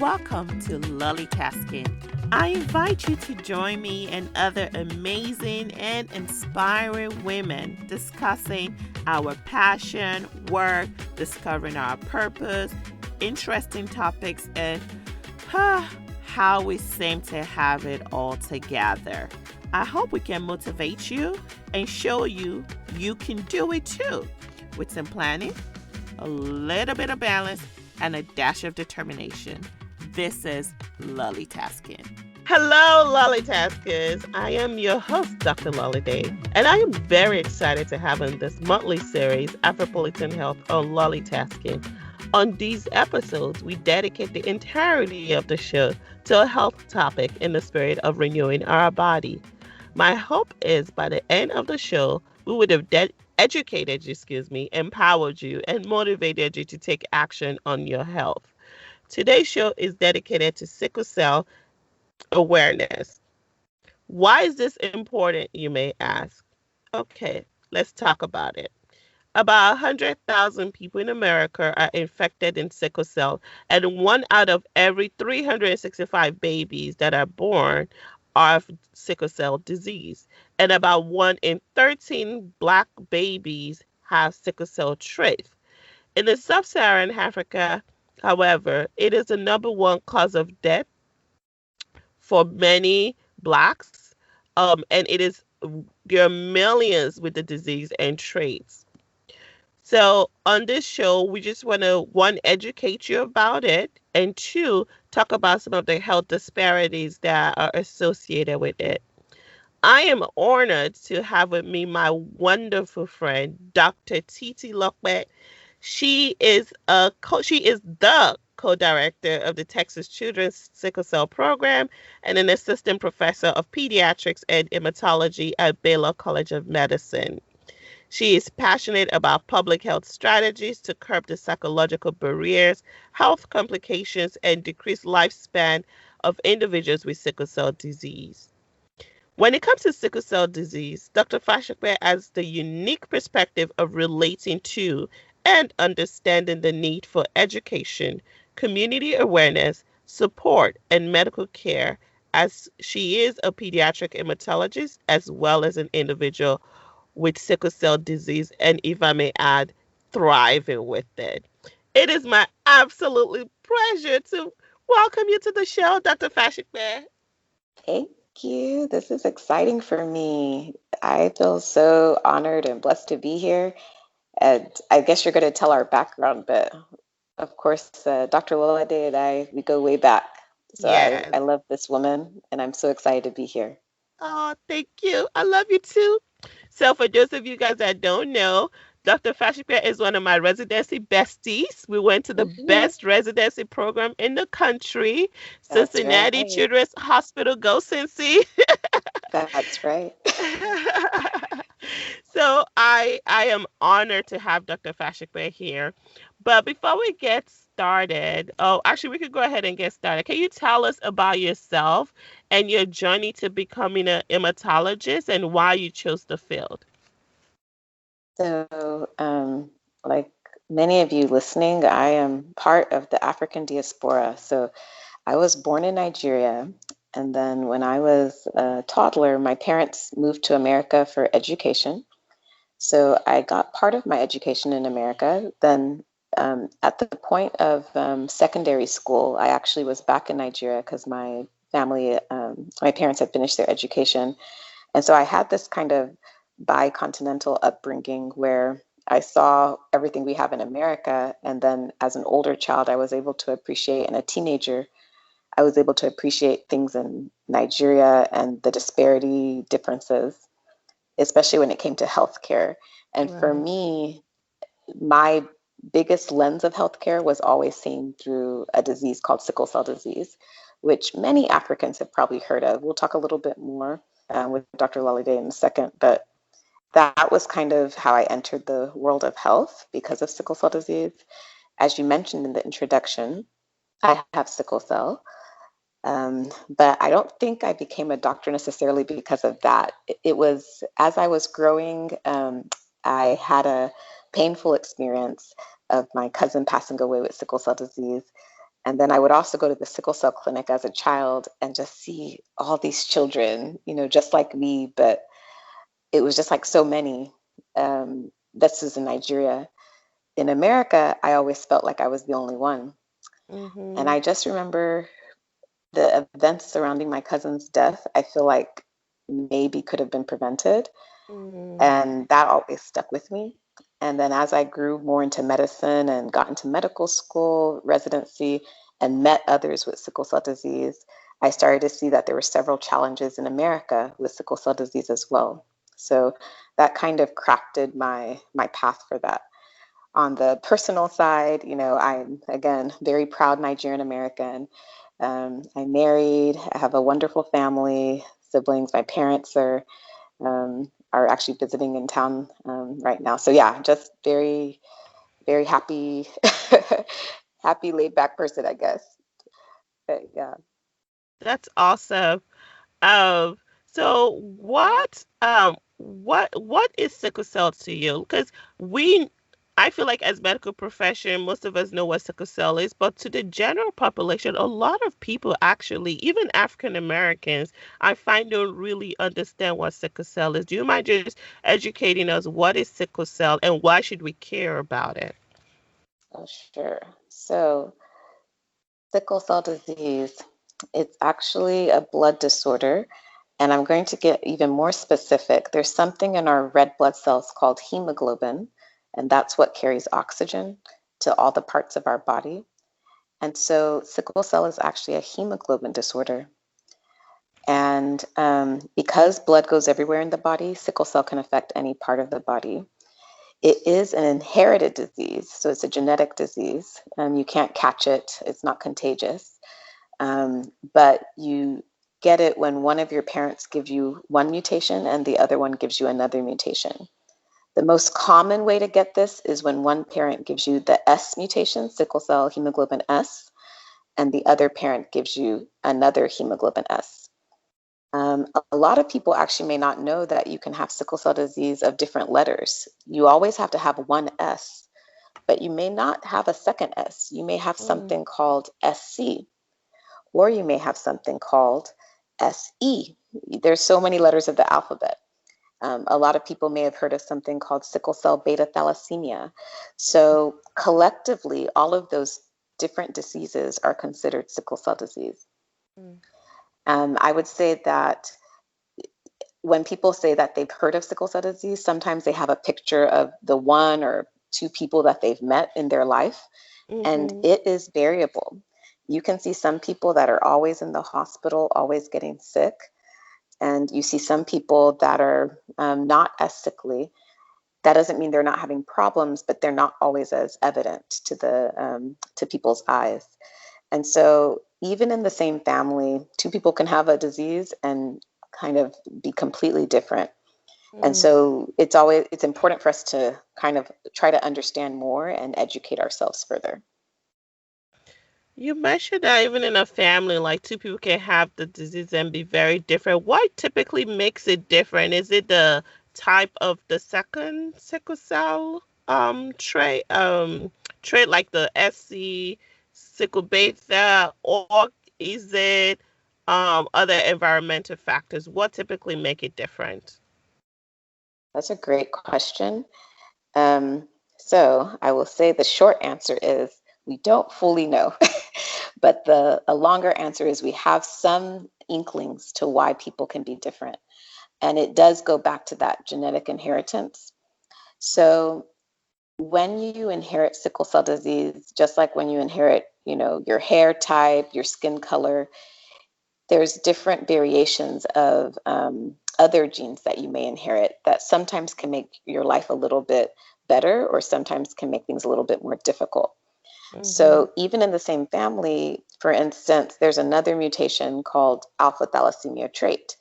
Welcome to LollieTasking. I invite you to join me and other amazing and inspiring women discussing our passion, work, discovering our purpose, interesting topics, and how we seem to have it all together. I hope we can motivate you and show you you can do it too, with some planning, a little bit of balance, and a dash of determination. This is LollieTasking. Hello, LollieTaskers. I am your host, Dr. Titilope A, and I am very excited to have in this monthly series, AfroPolitan Health on LollieTasking. On these episodes, we dedicate the entirety of the show to a health topic in the spirit of renewing our body. My hope is by the end of the show, we would have educated you, empowered you, and motivated you to take action on your health. Today's show is dedicated to sickle cell awareness. Why is this important, you may ask? Okay, let's talk about it. About 100,000 people in America are infected in sickle cell, and 1 out of every 365 babies that are born are of sickle cell disease. And about 1 in 13 Black babies have sickle cell traits. In the sub-Saharan Africa, however, it is the number one cause of death for many Blacks, and there are millions with the disease and traits. So on this show, we just want to, 1, educate you about it, and 2, talk about some of the health disparities that are associated with it. I am honored to have with me my wonderful friend, Dr. Titilope A. She is the co-director of the Texas Children's Sickle Cell Program and an Assistant Professor of Pediatrics and Hematology at Baylor College of Medicine. She is passionate about public health strategies to curb the psychological barriers, health complications, and decrease lifespan of individuals with sickle cell disease. When it comes to sickle cell disease, Dr. Fasipe has the unique perspective of relating to and understanding the need for education, community awareness, support, and medical care, as she is a pediatric hematologist as well as an individual with sickle cell disease, and if I may add, thriving with it. It is my absolute pleasure to welcome you to the show, Dr. Fasipe. Thank you. This is exciting for me. I feel so honored and blessed to be here. And I guess you're going to tell our background, but of course, Dr. Titilope and I, we go way back. So Yes. I love this woman, and I'm so excited to be here. Oh, thank you. I love you too. So for those of you guys that don't know, Dr. Fasipe is one of my residency besties. We went to the best residency program in the country, That's Cincinnati right. Children's Hospital. Go Cincy. That's right. So I am honored to have Dr. Fasipe here. But before we get started, actually, we could go ahead and get started. Can you tell us about yourself and your journey to becoming a hematologist and why you chose the field? So, like many of you listening, I am part of the African diaspora. So I was born in Nigeria. And then when I was a toddler, my parents moved to America for education. So I got part of my education in America. Then at the point of secondary school, I actually was back in Nigeria because my family, my parents had finished their education. And so I had this kind of bicontinental upbringing where I saw everything we have in America. And then as an older child, I was able to appreciate, and a teenager, I was able to appreciate things in Nigeria and the disparity differences, especially when it came to healthcare. And for me, my biggest lens of healthcare was always seen through a disease called sickle cell disease, which many Africans have probably heard of. We'll talk a little bit more with Dr. Titilope in a second, but that was kind of how I entered the world of health because of sickle cell disease. As you mentioned in the introduction, I have sickle cell. But I don't think I became a doctor necessarily because of that. It was as I was growing, I had a painful experience of my cousin passing away with sickle cell disease. And then I would also go to the sickle cell clinic as a child and just see all these children, just like me, but it was just like so many. This is in Nigeria. In America, I always felt like I was the only one. And Mm-hmm. I just remember the events surrounding my cousin's death, I feel like maybe could have been prevented. Mm-hmm. And that always stuck with me. And then as I grew more into medicine and got into medical school, residency, and met others with sickle cell disease, I started to see that there were several challenges in America with sickle cell disease as well. So that kind of crafted my path for that. On the personal side, I'm again very proud Nigerian American. I'm married. I have a wonderful family, siblings. My parents are actually visiting in town right now. So yeah, just very, very happy, happy laid back person, I guess. But yeah. That's awesome. Um, so what is sickle cell to you? Because we I feel like as medical profession, most of us know what sickle cell is, but to the general population, a lot of people actually, even African Americans, I find don't really understand what sickle cell is. Do you mind just educating us what is sickle cell and why should we care about it? Oh, sure. So sickle cell disease, it's actually a blood disorder. And I'm going to get even more specific. There's something in our red blood cells called hemoglobin, and that's what carries oxygen to all the parts of our body. And so sickle cell is actually a hemoglobin disorder. And because blood goes everywhere in the body, sickle cell can affect any part of the body. It is an inherited disease, so it's a genetic disease. You can't catch it, it's not contagious. But you get it when one of your parents gives you one mutation and the other one gives you another mutation. The most common way to get this is when one parent gives you the S mutation, sickle cell hemoglobin S, and the other parent gives you another hemoglobin S. A lot of people actually may not know that you can have sickle cell disease of different letters. You always have to have one S, but you may not have a second S. You may have Mm, something called SC, or you may have something called SE. There's so many letters of the alphabet. A lot of people may have heard of something called sickle cell beta thalassemia. So collectively, all of those different diseases are considered sickle cell disease. mm, I would say that when people say that they've heard of sickle cell disease, sometimes they have a picture of the one or two people that they've met in their life, and mm-hmm, it is variable. You can see some people that are always in the hospital, always getting sick, and you see some people that are not as sickly. That doesn't mean they're not having problems, but they're not always as evident to people's eyes. And so, even in the same family, two people can have a disease and kind of be completely different. And mm. so, it's important for us to kind of try to understand more and educate ourselves further. You mentioned that even in a family, like two people can have the disease and be very different. What typically makes it different? Is it the type of the second sickle cell trait like the SC sickle beta, or is it other environmental factors? What typically make it different? That's a great question. Um, so I will say the short answer is we don't fully know, but a longer answer is we have some inklings to why people can be different. And it does go back to that genetic inheritance. So when you inherit sickle cell disease, just like when you inherit, your hair type, your skin color, there's different variations of other genes that you may inherit that sometimes can make your life a little bit better or sometimes can make things a little bit more difficult. Mm-hmm. So even in the same family, for instance, there's another mutation called alpha thalassemia trait.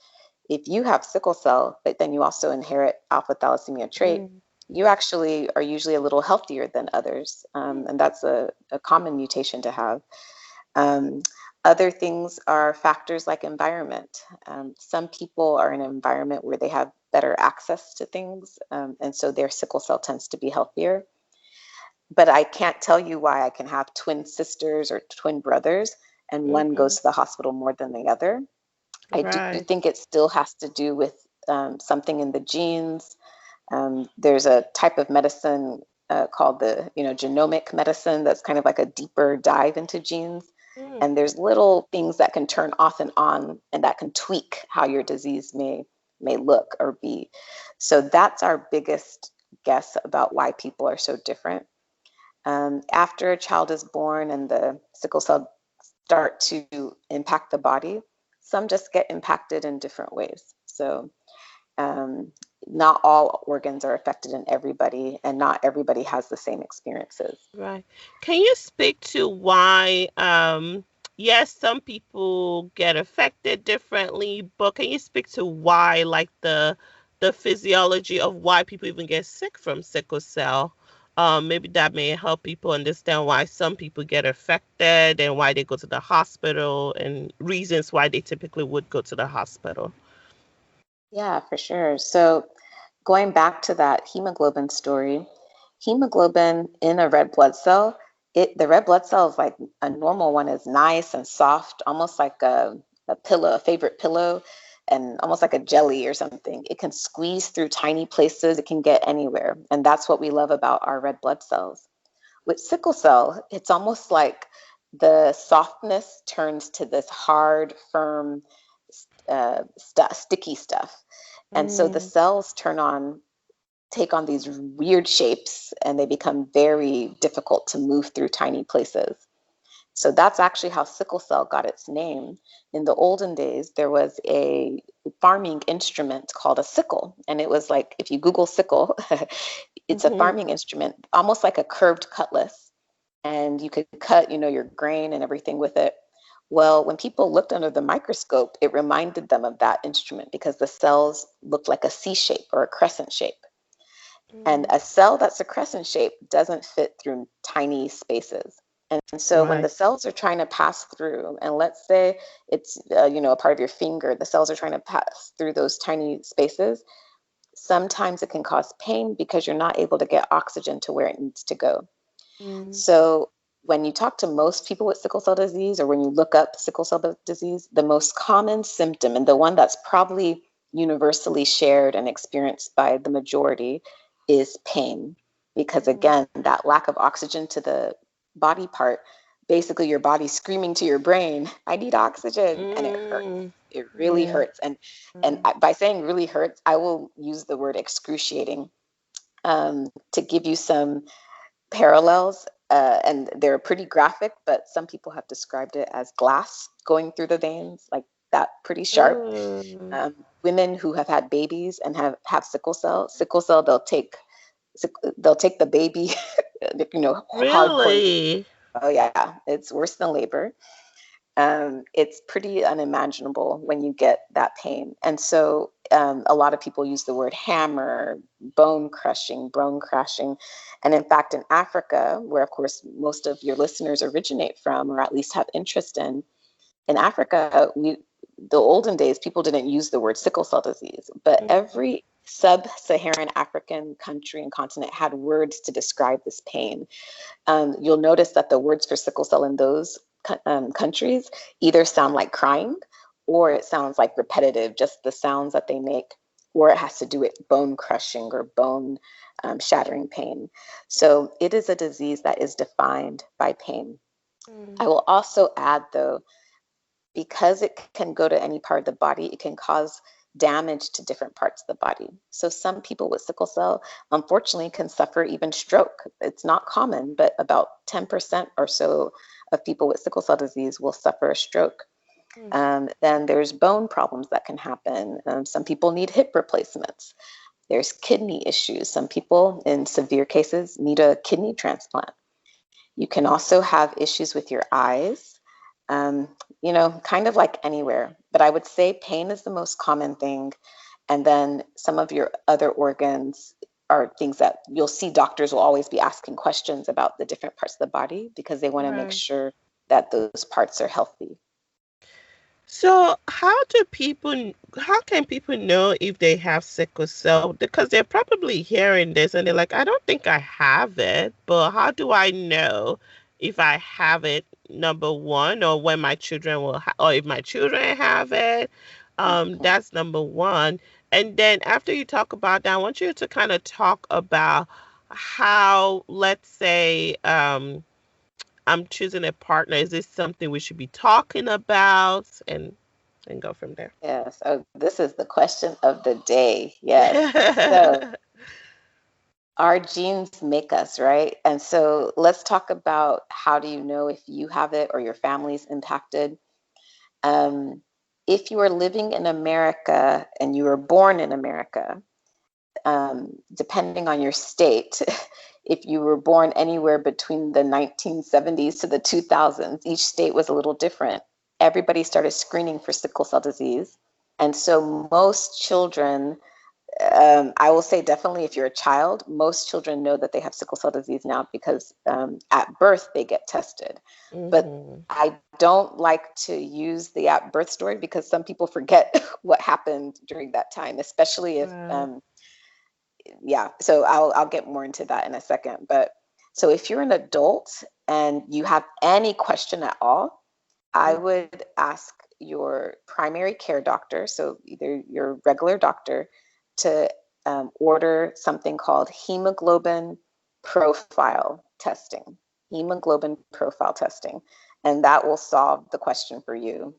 If you have sickle cell, but then you also inherit alpha thalassemia trait, you actually are usually a little healthier than others. And that's a common mutation to have. Um, Other things are factors like environment. Some people are in an environment where they have better access to things, and so their sickle cell tends to be healthier. but I can't tell you why I can have twin sisters or twin brothers and one Mm-hmm. goes to the hospital more than the other. I do Right. think it still has to do with something in the genes. There's a type of medicine called the, genomic medicine that's kind of like a deeper dive into genes. Mm. And there's little things that can turn off and on and that can tweak how your disease may look or be. So that's our biggest guess about why people are so different. After a child is born and the sickle cell start to impact the body, some just get impacted in different ways. So um, not all organs are affected in everybody, and not everybody has the same experiences. Right. Can you speak to why, yes, some people get affected differently, but can you speak to why, like the physiology of why people even get sick from sickle cell? Maybe that may help people understand why some people get affected and why they go to the hospital and reasons why they typically would go to the hospital. Yeah, for sure. So going back to that hemoglobin story, hemoglobin in a red blood cell, the red blood cell is like a normal one is nice and soft, almost like a pillow, a favorite pillow, and almost like a jelly or something. It can squeeze through tiny places, it can get anywhere. And that's what we love about our red blood cells. With sickle cell, it's almost like the softness turns to this hard, firm, sticky stuff. And so the Mm, cells take on these weird shapes and they become very difficult to move through tiny places. So that's actually how sickle cell got its name. In the olden days, there was a farming instrument called a sickle. And it was like, if you Google sickle, it's a mhm, farming instrument, almost like a curved cutlass. And you could cut, your grain and everything with it. Well, when people looked under the microscope, it reminded them of that instrument because the cells looked like a C shape or a crescent shape. And mm, a cell that's a crescent shape doesn't fit through tiny spaces. And so when the right. cells are trying to pass through, and let's say it's a part of your finger, the cells are trying to pass through those tiny spaces. Sometimes it can cause pain because you're not able to get oxygen to where it needs to go. Mm, So when you talk to most people with sickle cell disease, or when you look up sickle cell disease, the most common symptom, and the one that's probably universally shared and experienced by the majority, is pain. Because mm, again, that lack of oxygen to the body part, basically your body screaming to your brain, I need oxygen, and it hurts. mm, It really yeah. hurts. And Mm, by saying really hurts, I will use the word excruciating to give you some parallels, and they're pretty graphic, but some people have described it as glass going through the veins, like that, pretty sharp. mm. Women who have had babies and have sickle cell, they'll take the baby, hard poison. Really? Oh yeah, it's worse than labor. It's pretty unimaginable when you get that pain. And so a lot of people use the word hammer, bone crashing. And in fact, in Africa, where of course most of your listeners originate from, or at least have interest in Africa, the olden days, people didn't use the word sickle cell disease, but Mm, every sub-Saharan African country and continent had words to describe this pain. You'll notice that the words for sickle cell in those countries either sound like crying, or it sounds like repetitive, just the sounds that they make, or it has to do with bone crushing or bone shattering pain. So it is a disease that is defined by pain. mm, I will also add, though, because it can go to any part of the body, it can cause damage to different parts of the body. So some people with sickle cell, unfortunately, can suffer even stroke. It's not common, but about 10% or so of people with sickle cell disease will suffer a stroke. mm. Then there's bone problems that can happen. Some people need hip replacements. There's kidney issues. Some people, in severe cases, need a kidney transplant. You can also have issues with your eyes, um, kind of like anywhere. But I would say pain is the most common thing. And then some of your other organs are things that you'll see doctors will always be asking questions about the different parts of the body because they want to make Right. sure that those parts are healthy. So how can people know if they have sickle cell? Because they're probably hearing this and they're like, I don't think I have it, but how do I know if I have it, number one, or when my children or if my children have it? Mhm. That's number one. And then after you talk about that, I want you to kind of talk about how, let's say, I'm choosing a partner. Is this something we should be talking about? And go from there. Yes. Oh, this is the question of the day. Yes. So our genes make us, right? And so let's talk about how do you know if you have it or your family's impacted. Um, if you are living in America and you were born in America, depending on your state, if you were born anywhere between the 1970s to the 2000s, each state was a little different. Everybody started screening for sickle cell disease. And so most children, I will say definitely if you're a child, most children know that they have sickle cell disease now because at birth they get tested. But Hmm. I don't like to use the at birth story because some people forget what happened during that time, especially if Right. yeah, so I'll get more into that in a second. But so if you're an adult and you have any question at all, I would ask your primary care doctor, so either your regular doctor, to order something called hemoglobin profile testing. Hemoglobin profile testing, and that will solve the question for you.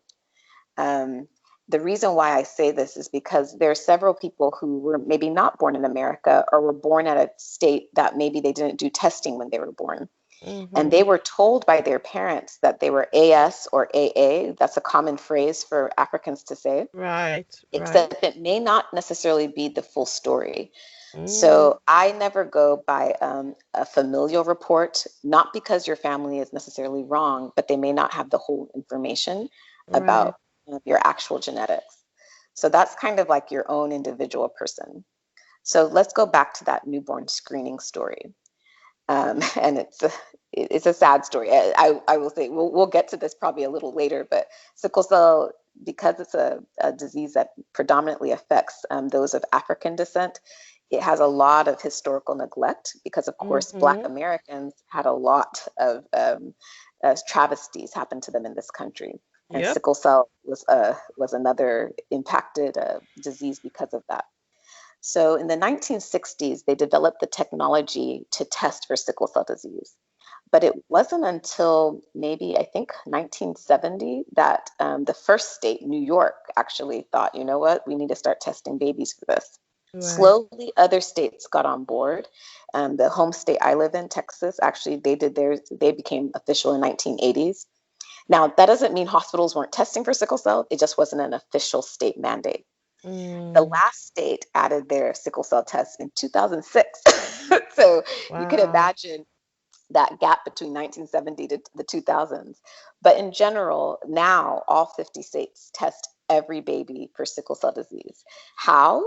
Um, the reason why I say this is because there are several people who were maybe not born in America or were born at a state that maybe they didn't do testing when they were born. And Hmm. they were told by their parents that they were AS or AA. That's a common phrase for Africans to say, Right. Right. except it may not necessarily be the full story. Mm. So I never go by a familial report, not because your family is necessarily wrong, but they may not have the whole information Right. about your actual genetics. So that's kind of like your own individual person. So let's go back to that newborn screening story. And it's a sad story. I will say we'll get to this probably a little later, but sickle cell, because it's a disease that predominantly affects those of African descent, it has a lot of historical neglect because, of course, Black Hmm. Americans had a lot of travesties happen to them in this country, and Yep. sickle cell was another impacted disease because of that. So in the 1960s, they developed the technology to test for sickle cell disease. But it wasn't until maybe, I think, 1970 that the first state, New York, actually thought, you know what, we need to start testing babies for this. Right. Slowly, other states got on board. The home state I live in, Texas, actually, they did theirs, they became official in 1980s. Now, that doesn't mean hospitals weren't testing for sickle cell, it just wasn't an official state mandate. The Mm. last state added their sickle cell test in 2006. So you can Wow. imagine that gap between 1970 to the 2000s. But in general, now all 50 states test every baby for sickle cell disease. How?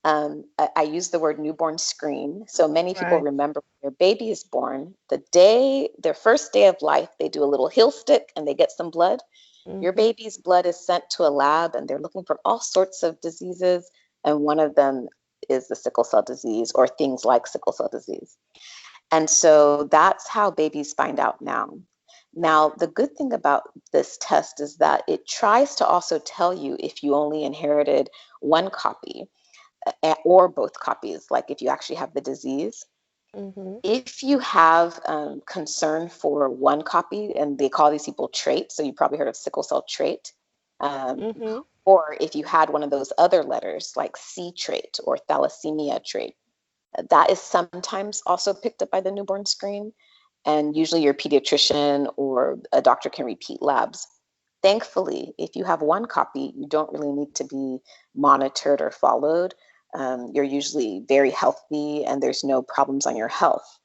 I use the word newborn screen. So many people Right. remember when their baby is born, the day, their first day of life, they do a little heel stick and they get some blood. Your Hmm. baby's blood is sent to a lab and they're looking for all sorts of diseases. And one of them is the sickle cell disease or things like sickle cell disease. And so that's how babies find out now. Now, the good thing about this test is that it tries to also tell you if you only inherited one copy or both copies, like if you actually have the disease. Hmm. If you have concern for one copy, and they call these people traits, so you probably heard of sickle cell trait, um, Hmm. or if you had one of those other letters like C trait or thalassemia trait, that is sometimes also picked up by the newborn screen. And usually your pediatrician or a doctor can repeat labs. Thankfully, if you have one copy, you don't really need to be monitored or followed. You're usually very healthy and there's no problems on your health,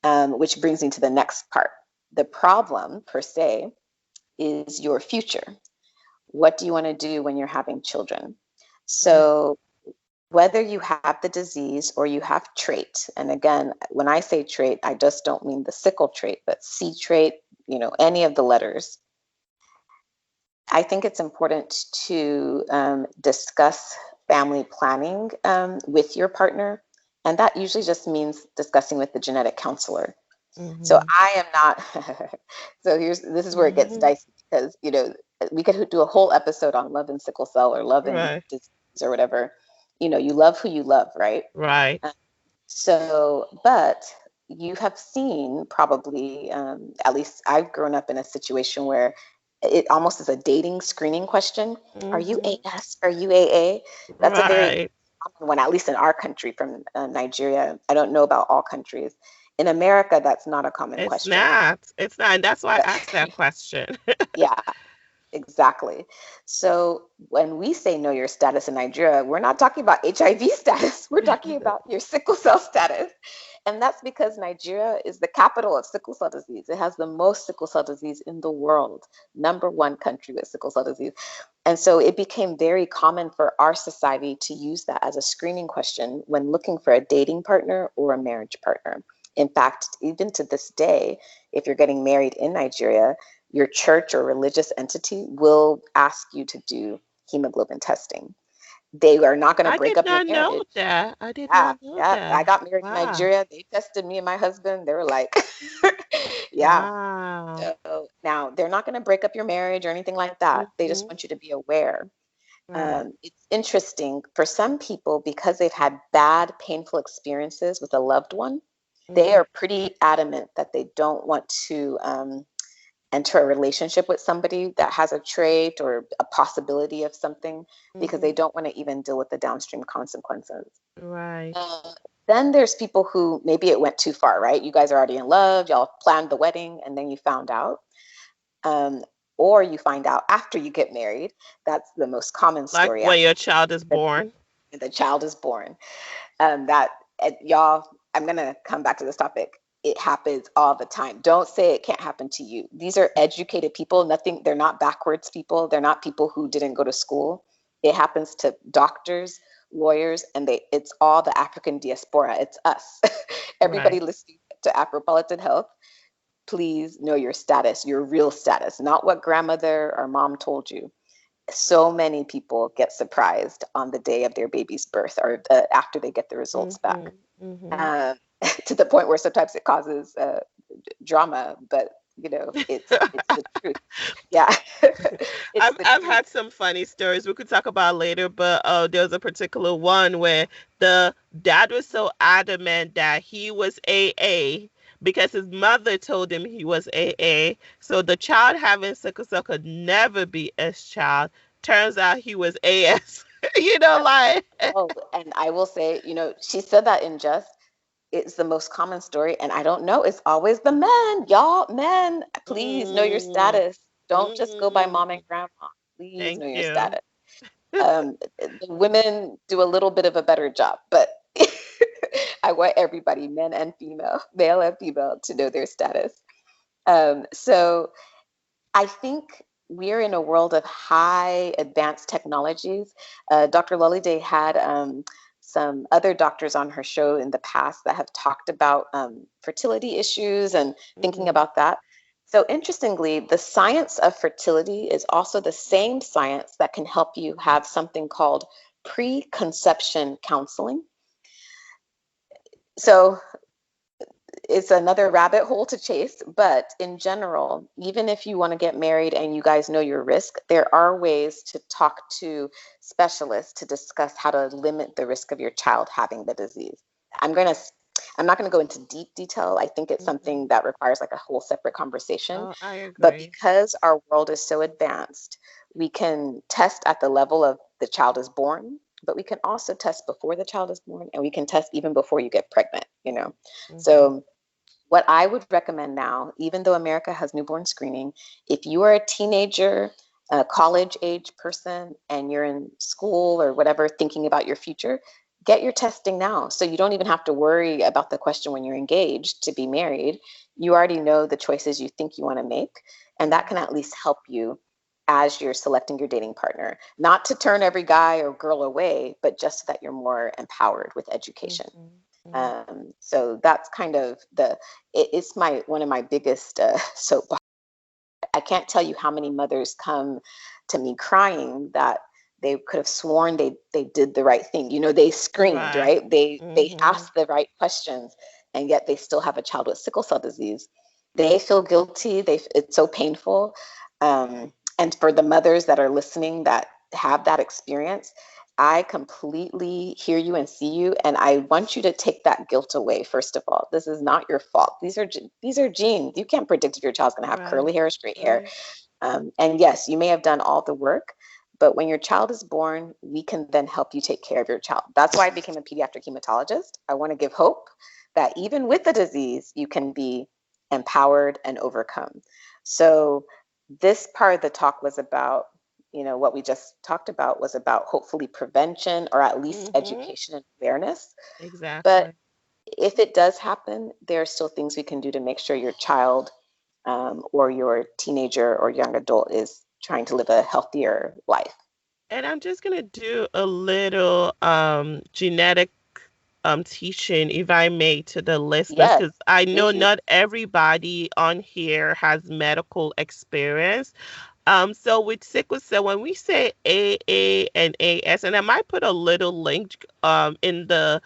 which brings me to the next part. The problem, per se, is your future. What do you want to do when you're having children? Right. So, whether you have the disease or you have trait, and again, when I say trait, I just don't mean the sickle trait, but C trait, any of the letters. I think it's important to discuss family planning with your partner, and that usually just means discussing with the genetic counselor. So Mm-hmm. I am not. So this is where it gets Mm-hmm. dicey because we could do a whole episode on love and sickle cell or love and Right. disease or whatever. You love who you love, right? Right. So, but you have seen probably, at least I've grown up in a situation where it almost is a dating screening question. Are you Mm-hmm. AS? Are you AA? That's a very Right. common one, at least in our country from Nigeria. I don't know about all countries. In America, that's not a common It's question. not. It's not. And that's why I But asked that question. yeah, exactly. So when we say know your status in Nigeria, we're not talking about HIV status. We're talking about your sickle cell status. And that's because Nigeria is the capital of sickle cell disease. It has the most sickle cell disease in the world, number one country with sickle cell disease. And so it became very common for our society to use that as a screening question when looking for a dating partner or a marriage partner. In fact, even to this day, if you're getting married in Nigeria, your church or religious entity will ask you to do hemoglobin testing. They are not going to I break did up your not know marriage. that. I did Yeah, not know yeah. I that. got married in Wow. Nigeria. They tested me and my husband. They were like, yeah. Wow. So now they're not going to break up your marriage or anything like that. They just Mm-hmm. want you to be aware. Right. It's interesting for some people because they've had bad, painful experiences with a loved one. They Mm-hmm. are pretty adamant that they don't want to enter a relationship with somebody that has a trait or a possibility of something because they Mm-hmm. don't want to even deal with the downstream consequences. Right. Uh, then there's people who maybe it went too far, right? You guys are already in love, y'all planned the wedding, and then you found out. Um, or you find out after you get married. That's the most common Like story when actually. your child is The, born. the child is born. That y'all, I'm gonna come back to this topic. It happens all the time. Don't say it can't happen to you. These are educated people. Nothing. They're not backwards people. They're not people who didn't go to school. It happens to doctors, lawyers, and it's all the African diaspora. It's us. Everybody Right. listening to AfroPolitan Health, please know your status, your real status, not what grandmother or mom told you. So many people get surprised on the day of their baby's birth or after they get the results back, Mm-hmm. Mm-hmm. um, to the point where sometimes it causes drama. But it's the truth. Yeah, it's the I've truth. had some funny stories we could talk about later, but there was a particular one where the dad was so adamant that he was AA because his mother told him he was AA. So the child having sickle cell could never be S child. Turns out he was AS. Like Oh, and I will say, she said that in jest. It's the most common story, and I don't know. It's always the men, y'all. Men, please know your mm, status. Don't just go by mom and mm, grandma. Please thank know your you. status. The women do a little bit of a better job, but I want everybody, men and female, male and female, to know their status. So I think we're in a world of high advanced technologies. Dr. LollieTasking had some other doctors on her show in the past that have talked about fertility issues and thinking Hmm. about that. So, interestingly, the science of fertility is also the same science that can help you have something called preconception counseling. So, it's another rabbit hole to chase, but in general, even if you want to get married and you guys know your risk, there are ways to talk to specialists to discuss how to limit the risk of your child having the disease. I'm going to I'm not going to go into deep detail. I think it's Hmm. something that requires like a whole separate conversation, Oh, I but agree. because our world is so advanced, we can test at the level of the child is born, but we can also test before the child is born and we can test even before you get pregnant. Hmm. So what I would recommend now, even though America has newborn screening, if you are a teenager, a college age person, and you're in school or whatever thinking about your future, get your testing now. So you don't even have to worry about the question when you're engaged to be married. You already know the choices you think you want to make, and that can Hmm. at least help you as you're selecting your dating partner. Not to turn every guy or girl away, but just so that you're more empowered with education. Hmm. So that's kind of it's my one of my biggest soapbox. I can't tell you how many mothers come to me crying that they could have sworn they did the right thing. You know, they screened, Right. right? They Mm-hmm. asked the right questions, and yet they still have a child with sickle cell disease. They feel guilty. It's so painful. And for the mothers that are listening that have that experience, I completely hear you and see you, and I want you to take that guilt away. First of all, this is not your fault. These are genes. You can't predict if your child's going to have Right. curly hair or straight hair. Right. And yes, you may have done all the work, but when your child is born, we can then help you take care of your child. That's why I became a pediatric hematologist. I want to give hope that even with the disease, you can be empowered and overcome. So this part of the talk was about, what we just talked about was about hopefully prevention or at least Mm-hmm. education and awareness. But Exactly. if it does happen, there are still things we can do to make sure your child or your teenager or young adult is trying to live a healthier life. And I'm just gonna do a little genetic teaching, if I may, to the listeners, Yes, because I know please. not everybody on here has medical experience. So with sickle cell, when we say AA and AS, and I might put a little link in the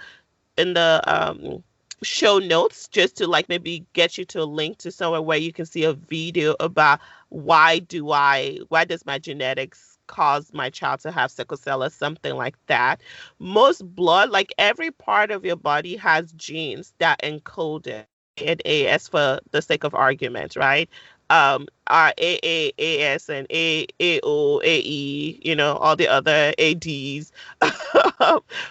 show notes just to like maybe get you to a link to somewhere where you can see a video about why does my genetics cause my child to have sickle cell or something like that. Most blood, like every part of your body has genes that encode it and AS for the sake of argument, right? Our AAAS and AAO, AE, all the other ADs.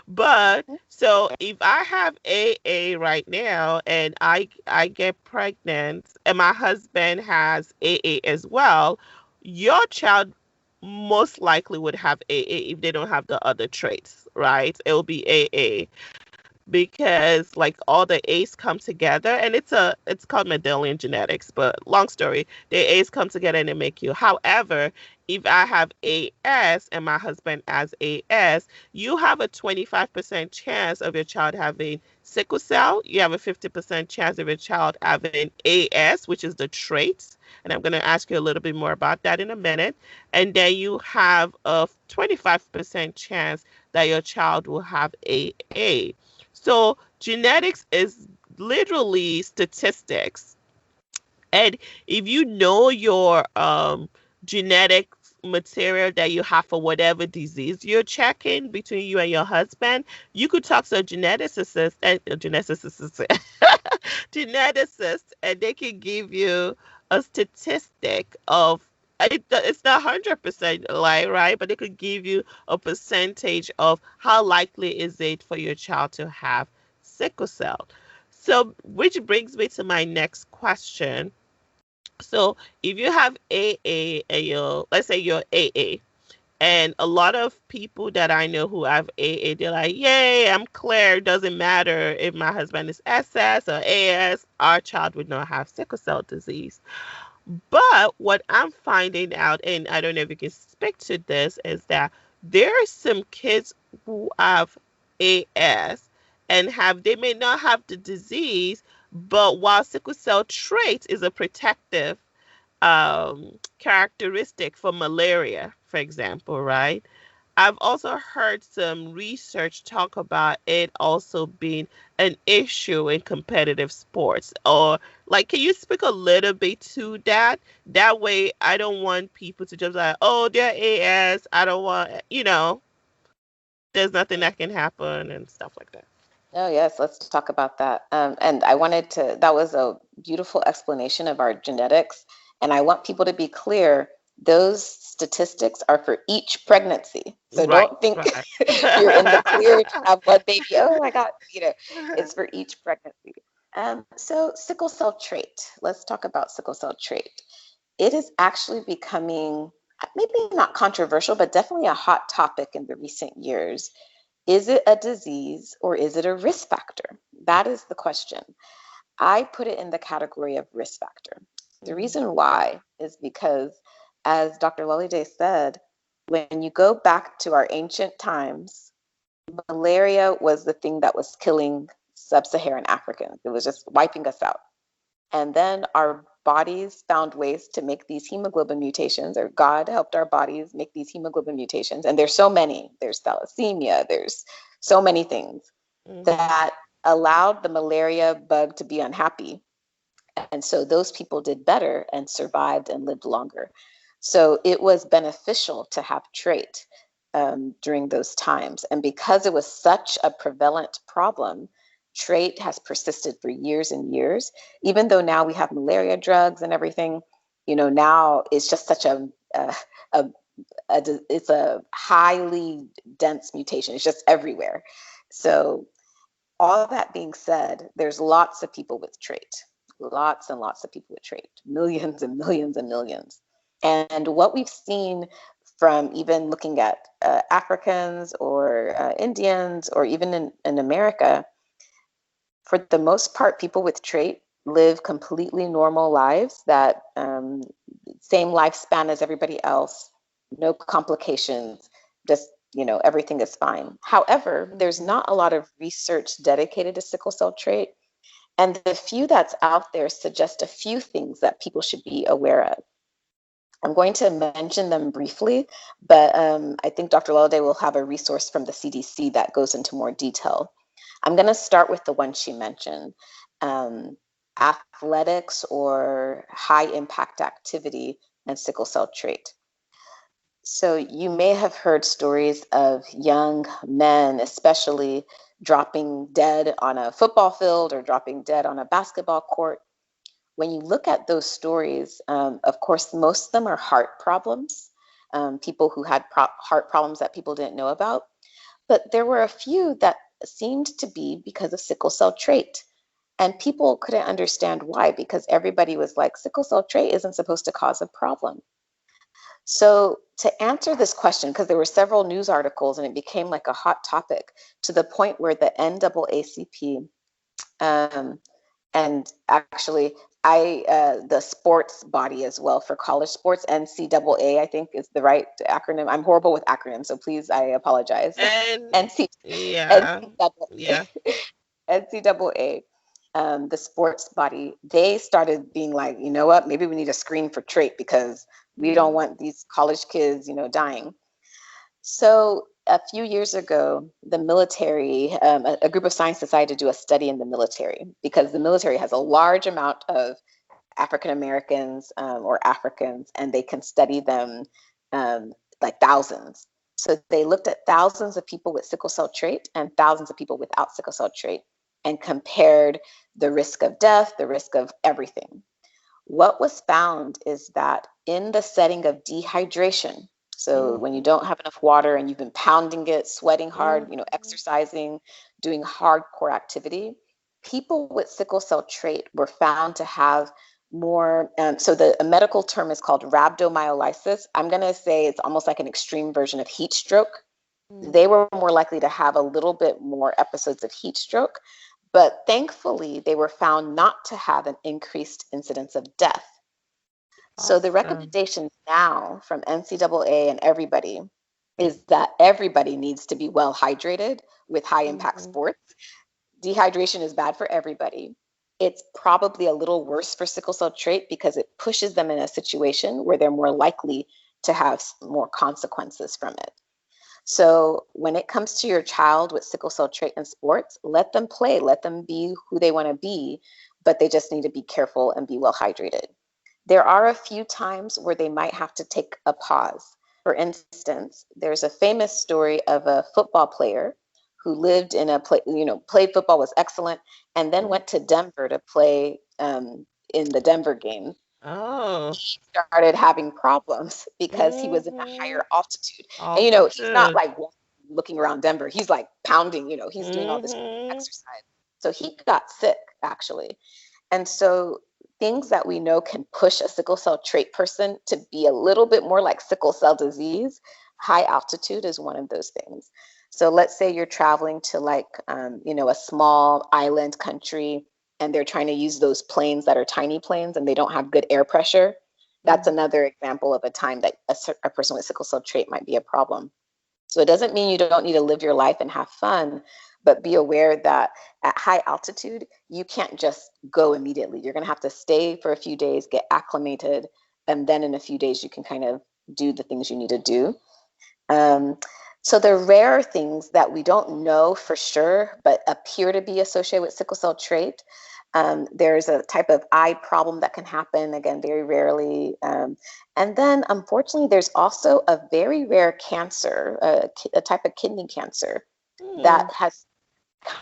But so if I have AA right now and I get pregnant and my husband has AA as well, your child most likely would have AA if they don't have the other traits, right? It will be AA because like all the A's come together and it's called Mendelian genetics, but long story, the A's come together and they make you. However, if I have AS and my husband has AS, you have a 25% chance of your child having sickle cell. You have a 50% chance of your child having AS, which is the traits. And I'm going to ask you a little bit more about that in a minute. And then you have a 25% chance that your child will have AA. So genetics is literally statistics. And if you know your genetic material that you have for whatever disease you're checking between you and your husband, you could talk to a geneticist geneticist, and they can give you a statistic of it's not 100% like right, but they could give you a percentage of how likely is it for your child to have sickle cell. So, which brings me to my next question. So, if you have AA and let's say you're AA, and a lot of people that I know who have AA, they're like, yay, I'm clear. It doesn't matter if my husband is SS or AS, our child would not have sickle cell disease. But what I'm finding out, and I don't know if you can speak to this, is that there are some kids who have AS and they may not have the disease, but while sickle cell trait is a protective characteristic for malaria, for example, right? I've also heard some research talk about it also being an issue in competitive sports. Or, like, can you speak a little bit to that? That way, I don't want people to just like, oh, they're AS. I don't want, there's nothing that can happen and stuff like that. Oh, yes, let's talk about that. And that was a beautiful explanation of our genetics. And I want people to be clear, those statistics are for each pregnancy. So Right, don't think right. you're in the clear if you have one baby. Oh my God, it's for each pregnancy. So sickle cell trait, let's talk about sickle cell trait. It is actually becoming maybe not controversial, but definitely a hot topic in the recent years. Is it a disease or is it a risk factor? That is the question. I put it in the category of risk factor. The Mhm. reason why is because, as Dr. LollieTasking said, when you go back to our ancient times, malaria was the thing that was killing sub-Saharan Africans. It was just wiping us out. And then our bodies found ways to make these hemoglobin mutations, or God helped our bodies make these hemoglobin mutations. And there's so many. There's thalassemia, there's so many things that allowed the malaria bug to be unhappy. And so those people did better and survived and lived longer. So it was beneficial to have trait during those times. And because it was such a prevalent problem, trait has persisted for years and years. Even though now we have malaria drugs and everything, now it's just such it's a highly dense mutation. It's just everywhere. So all of that being said, there's lots of people with trait, lots and lots of people with trait, millions and millions and millions. And what we've seen from even looking at Africans or Indians, or even in America, for the most part, people with trait live completely normal lives, that same lifespan as everybody else, no complications, just everything is fine. However, there's not a lot of research dedicated to sickle cell trait, and the few that's out there suggest a few things that people should be aware of. I'm going to mention them briefly, but I think Dr. Lolliday will have a resource from the CDC that goes into more detail. I'm going to start with the one she mentioned, athletics or high impact activity and sickle cell trait. So you may have heard stories of young men, especially, dropping dead on a football field or dropping dead on a basketball court. When you look at those stories, of course, most of them are heart problems, people who had heart problems that people didn't know about. But there were a few that seemed to be because of sickle cell trait. And people couldn't understand why, because everybody was like, sickle cell trait isn't supposed to cause a problem. So to answer this question, because there were several news articles and it became like a hot topic, to the point where the NAACP, and actually the sports body as well for college sports, NCAA, I think is the right acronym. I'm horrible with acronyms, so please, I apologize. And NCAA, NCAA, the sports body, they started being like, you know what, maybe we need a screen for trait, because we don't want these college kids, dying. So a few years ago, the military, a group of scientists decided to do a study in the military, because the military has a large amount of African Americans or Africans, and they can study them like thousands. So they looked at thousands of people with sickle cell trait and thousands of people without sickle cell trait, and compared the risk of death, the risk of everything. What was found is that in the setting of dehydration, so when you don't have enough water and you've been pounding it, sweating hard, exercising, doing hardcore activity, people with sickle cell trait were found to have more, so a medical term is called rhabdomyolysis. I'm going to say it's almost like an extreme version of heat stroke. They were more likely to have a little bit more episodes of heat stroke, but thankfully they were found not to have an increased incidence of death. So the recommendation now from NCAA and everybody is that everybody needs to be well hydrated with high impact sports. Dehydration is bad for everybody. It's probably a little worse for sickle cell trait because it pushes them in a situation where they're more likely to have more consequences from it. So when it comes to your child with sickle cell trait in sports, let them play, let them be who they want to be, but they just need to be careful and be well hydrated. There are a few times where they might have to take a pause. For instance, there's a famous story of a football player who lived in played football, was excellent, and then went to Denver to play in the Denver game. Oh. He started having problems because he was in a higher altitude. And he's not like looking around Denver. He's like pounding, he's doing all this exercise. So he got sick, actually. And so things that we know can push a sickle cell trait person to be a little bit more like sickle cell disease, high altitude is one of those things. So let's say you're traveling to a small island country, and they're trying to use those planes that are tiny planes and they don't have good air pressure. That's another example of a time that a person with sickle cell trait might be a problem. So it doesn't mean you don't need to live your life and have fun, but be aware that at high altitude, you can't just go immediately. You're going to have to stay for a few days, get acclimated, and then in a few days, you can kind of do the things you need to do. Um, so the rare things that we don't know for sure, but appear to be associated with sickle cell trait, there's a type of eye problem that can happen, again, very rarely. And then, unfortunately, there's also a very rare cancer, a type of kidney cancer that has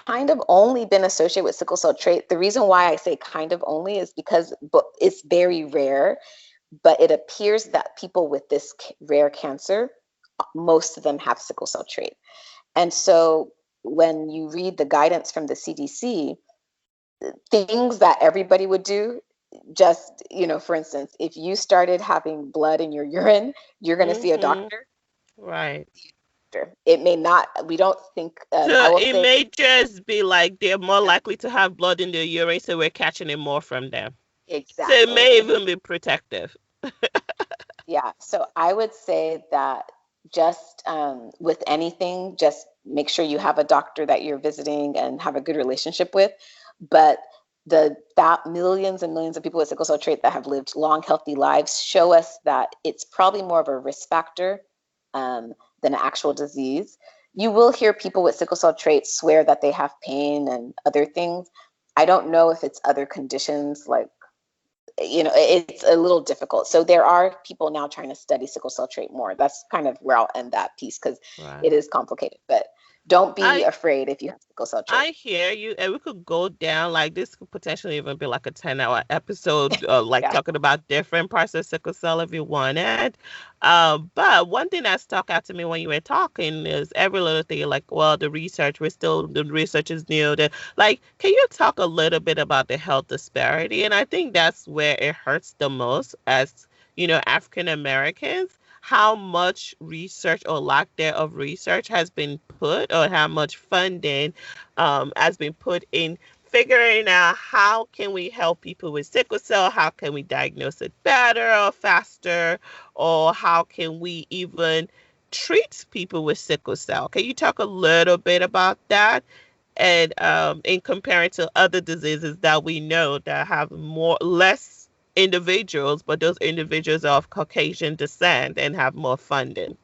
kind of only been associated with sickle cell trait. The reason why I say kind of only is because it's very rare, but it appears that people with this rare cancer, most of them have sickle cell trait. And so when you read the guidance from the CDC, things that everybody would do, just, for instance, if you started having blood in your urine, you're going to see a doctor. Right. It may not, we don't think, I So will it say, may just be like they're more likely to have blood in their urine, so we're catching it more from them. So it may exactly. even be protective. Yeah. So I would say that just with anything, just make sure you have a doctor that you're visiting and have a good relationship with. But that millions and millions of people with sickle cell trait that have lived long, healthy lives show us that it's probably more of a risk factor than an actual disease. You will hear people with sickle cell trait swear that they have pain and other things. I don't know if it's other conditions like, it's a little difficult. So there are people now trying to study sickle cell trait more. That's kind of where I'll end that piece because it Right. is complicated. But don't be I afraid if you have sickle cell trait. I hear you, and we could go down like this could potentially even be like a 10-hour episode, like Yeah. talking about different parts of sickle cell if you wanted. But one thing that stuck out to me when you were talking is every little thing, like, well, the research is new. Like, can you talk a little bit about the health disparity? And I think that's where it hurts the most as, African Americans, how much research or lack thereof research has been put, or how much funding has been put in figuring out how can we help people with sickle cell, how can we diagnose it better or faster, or how can we even treat people with sickle cell. Can you talk a little bit about that? And in comparing to other diseases that we know that have less individuals, but those individuals are of Caucasian descent and have more funding.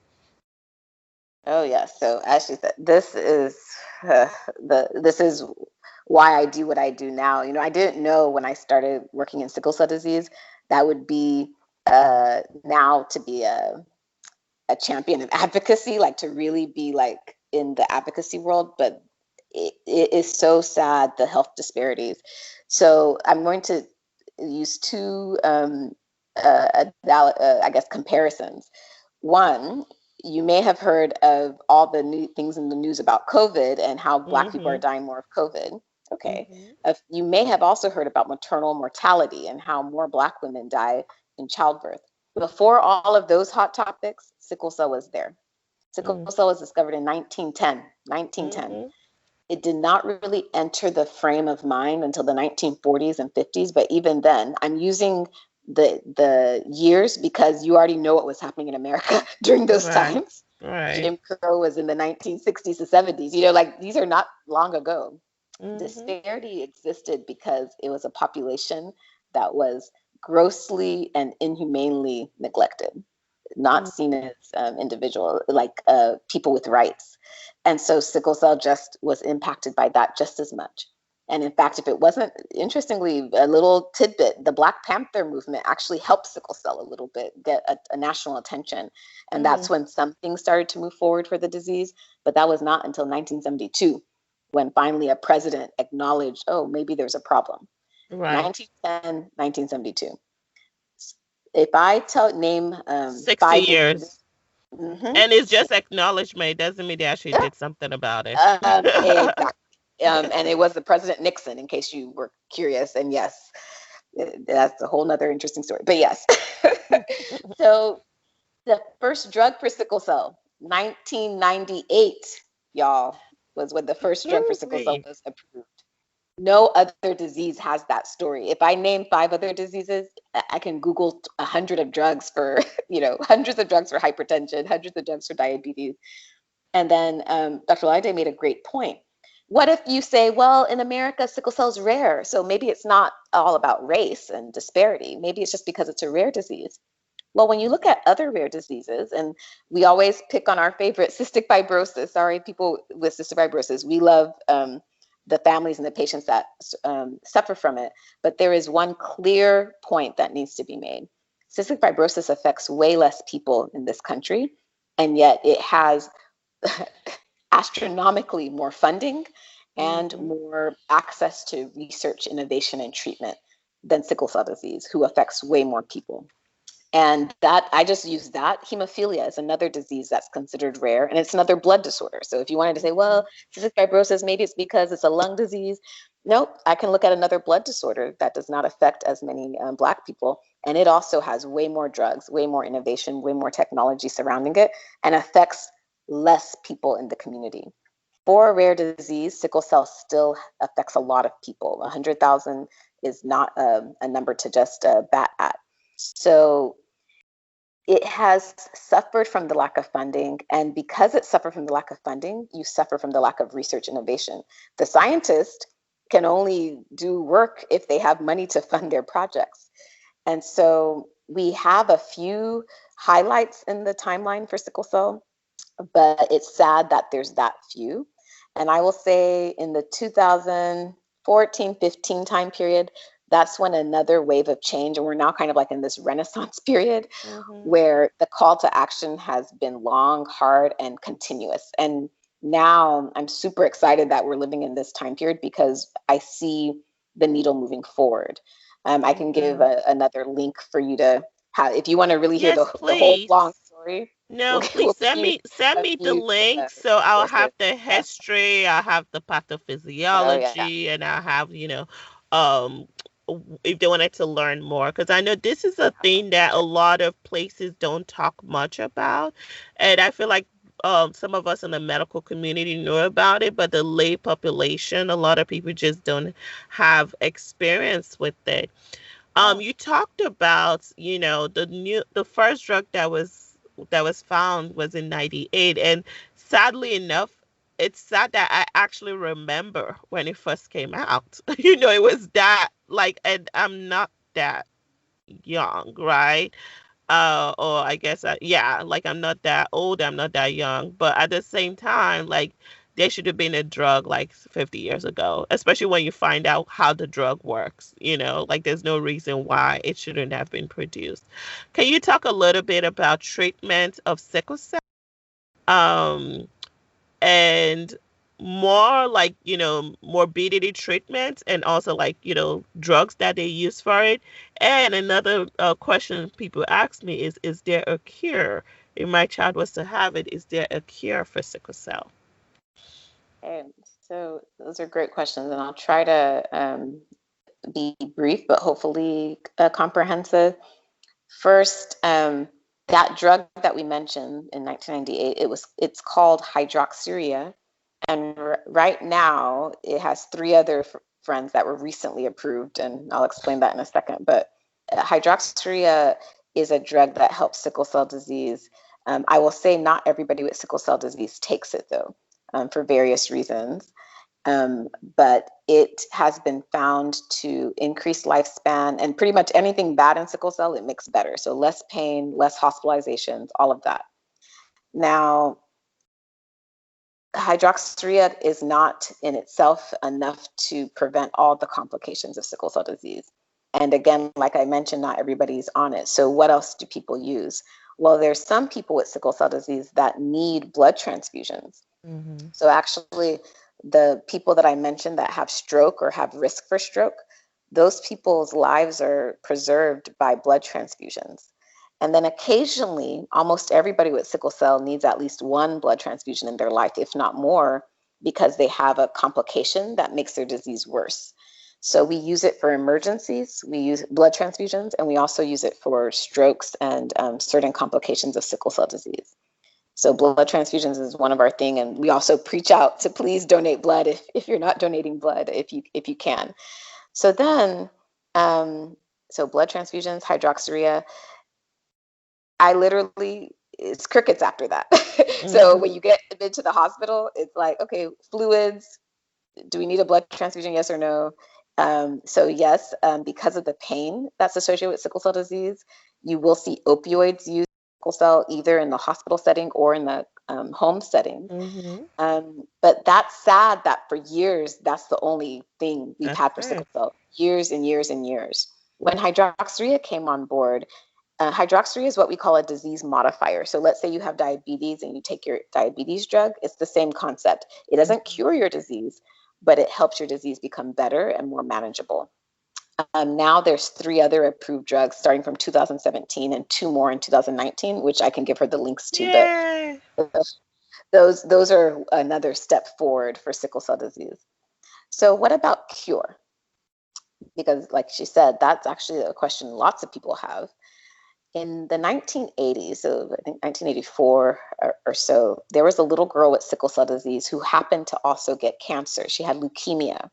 Oh yeah. So as she said, uh, this is why I do what I do now. I didn't know when I started working in sickle cell disease that would be now to be a champion of advocacy, like to really be like in the advocacy world. But it is so sad, the health disparities. So I'm going to use two, I guess, comparisons. One, you may have heard of all the new things in the news about COVID and how Black people are Mm-hmm. dying more of COVID. Okay. Mm-hmm. You may have also heard about maternal mortality and how more Black women die in childbirth. Before all of those hot topics, sickle cell was there. Sickle cell was discovered in 1910. 1910. Mm-hmm. It did not really enter the frame of mind until the 1940s and 50s, but even then, I'm using the years because you already know what was happening in America during those Right. times. Right. Jim Crow was in the 1960s to 70s. Like these are not long ago. Mm-hmm. Disparity existed because it was a population that was grossly and inhumanely neglected, not seen as individual, like people with rights. And so sickle cell just was impacted by that just as much. And in fact, if it wasn't, interestingly, a little tidbit, the Black Panther movement actually helped sickle cell a little bit get a national attention. And Mm-hmm. that's when some things started to move forward for the disease. But that was not until 1972 when finally a president acknowledged, oh, maybe there's a problem. Right. 1910, 1972. If I name 60 five diseases, years. mm-hmm, And it's just acknowledgement. It doesn't mean they actually did something about it. exactly. And it was the President Nixon, in case you were curious. And yes, that's a whole nother interesting story. But yes. So the first drug for sickle cell, 1998, y'all, was when the first drug for sickle cell Ooh-wee. was approved. No other disease has that story. If I name five other diseases, I can Google 100 of drugs for, hundreds of drugs for hypertension, hundreds of drugs for diabetes. And then Dr. Lollie made a great point. What if you say, well, in America, sickle cell is rare, so maybe it's not all about race and disparity. Maybe it's just because it's a rare disease. Well, when you look at other rare diseases, and we always pick on our favorite cystic fibrosis, sorry, people with cystic fibrosis, we love the families and the patients that suffer from it. But there is one clear point that needs to be made. Cystic fibrosis affects way less people in this country, and yet it has astronomically more funding and more access to research, innovation, and treatment than sickle cell disease, who affects way more people. And that, I just use that. Hemophilia is another disease that's considered rare, and it's another blood disorder. So if you wanted to say, well, cystic fibrosis, maybe it's because it's a lung disease. Nope, I can look at another blood disorder that does not affect as many Black people. And it also has way more drugs, way more innovation, way more technology surrounding it, and affects less people in the community. For a rare disease, sickle cell still affects a lot of people. 100,000 is not a number to just bat at. So it has suffered from the lack of funding. And because it suffered from the lack of funding, you suffer from the lack of research innovation. The scientist can only do work if they have money to fund their projects. And so we have a few highlights in the timeline for sickle cell, but it's sad that there's that few. And I will say in the 2014-15 time period, that's when another wave of change, and we're now kind of like in this renaissance period where the call to action has been long, hard, and continuous. And now I'm super excited that we're living in this time period because I see the needle moving forward. I can give another link for you to have, if you want to really hear the whole long story. No, please send me the link, so I'll have the history, I'll have the pathophysiology, and I'll have, um, if they wanted to learn more, because I know this is a thing that a lot of places don't talk much about, and I feel like some of us in the medical community know about it, but the lay population, a lot of people just don't have experience with it. You talked about, the first drug that was found was in 98, and sadly enough, it's sad that I actually remember when it first came out. It was that, like, and I'm not that young, right? Or I guess, yeah, like I'm not that old, I'm not that young, but at the same time, like, there should have been a drug like 50 years ago, especially when you find out how the drug works, like there's no reason why it shouldn't have been produced. Can you talk a little bit about treatment of sickle cell? Um, and more like, morbidity treatment, and also like, drugs that they use for it. And another question people ask me is there a cure? If my child was to have it, is there a cure for sickle cell? Okay, so those are great questions, and I'll try to be brief, but hopefully comprehensive. First, that drug that we mentioned in 1998, it's called hydroxyurea, and right now it has three other friends that were recently approved, and I'll explain that in a second. But hydroxyurea is a drug that helps sickle cell disease. I will say not everybody with sickle cell disease takes it though, for various reasons. But it has been found to increase lifespan, and pretty much anything bad in sickle cell, it makes better. So less pain, less hospitalizations, all of that. Now, hydroxyurea is not in itself enough to prevent all the complications of sickle cell disease. And again, like I mentioned, not everybody's on it. So what else do people use? Well, there's some people with sickle cell disease that need blood transfusions. So actually, the people that I mentioned that have stroke or have risk for stroke, those people's lives are preserved by blood transfusions. And then occasionally, almost everybody with sickle cell needs at least one blood transfusion in their life, if not more, because they have a complication that makes their disease worse. So we use it for emergencies, we use blood transfusions, and we also use it for strokes and certain complications of sickle cell disease. So blood transfusions is one of our thing, and we also preach out to please donate blood if you're not donating blood, if you can. So then, so blood transfusions, hydroxyurea. I literally it's crickets after that. So Mhm. when you get admitted to the hospital, it's like, okay, fluids, do we need a blood transfusion? Yes or no? So yes, because of the pain that's associated with sickle cell disease, you will see opioids used in sickle cell either in the hospital setting or in the home setting. Mhm. But that's sad that for years, that's the only thing we've That's had for it. sickle cell, years and years and years. When hydroxyurea came on board, hydroxyurea is what we call a disease modifier. So let's say you have diabetes and you take your diabetes drug, it's the same concept. It doesn't Mhm. cure your disease, but it helps your disease become better and more manageable. Now there's 3 other approved drugs starting from 2017 and 2 more in 2019, which I can give her the links to, but Yay. those are another step forward for sickle cell disease. So what about cure? Because like she said, that's actually a question lots of people have. In the 1980s, so I think 1984 or so, there was a little girl with sickle cell disease who happened to also get cancer. She had leukemia.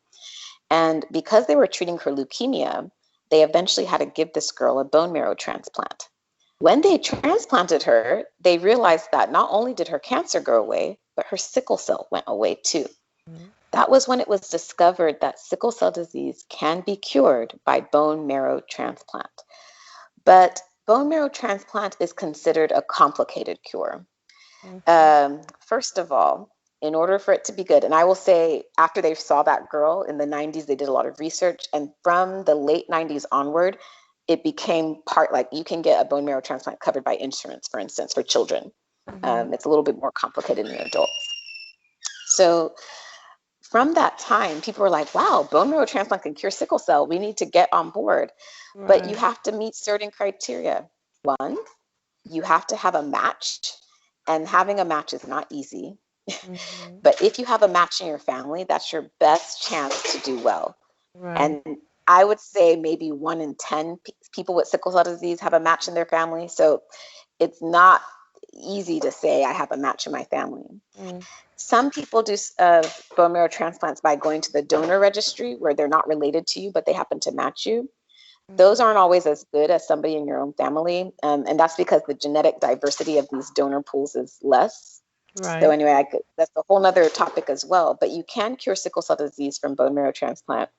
And because they were treating her leukemia, they eventually had to give this girl a bone marrow transplant. When they transplanted her, they realized that not only did her cancer go away, but her sickle cell went away too. Mhm. That was when it was discovered that sickle cell disease can be cured by bone marrow transplant. But bone marrow transplant is considered a complicated cure. Mhm. First of all, in order for it to be good, and I will say after they saw that girl in the 90s, they did a lot of research. And from the late 90s onward, it became part like you can get a bone marrow transplant covered by insurance, for instance, for children. Mhm. It's a little bit more complicated in adults. So from that time, people were like, wow, bone marrow transplant can cure sickle cell. We need to get on board. But you Right. have to meet certain criteria. One, you have to have a match, and having a match is not easy. Mhm. But if you have a match in your family, that's your best chance to do well. Right. And I would say maybe 1 in 10 people with sickle cell disease have a match in their family. So it's not easy to say I have a match in my family. Mm. Some people do bone marrow transplants by going to the donor registry where they're not related to you, but they happen to match you. Those Mhm. aren't always as good as somebody in your own family. And that's because the genetic diversity of these donor pools is less. So Right. anyway, that's a whole nother topic as well. But you can cure sickle cell disease from bone marrow transplant.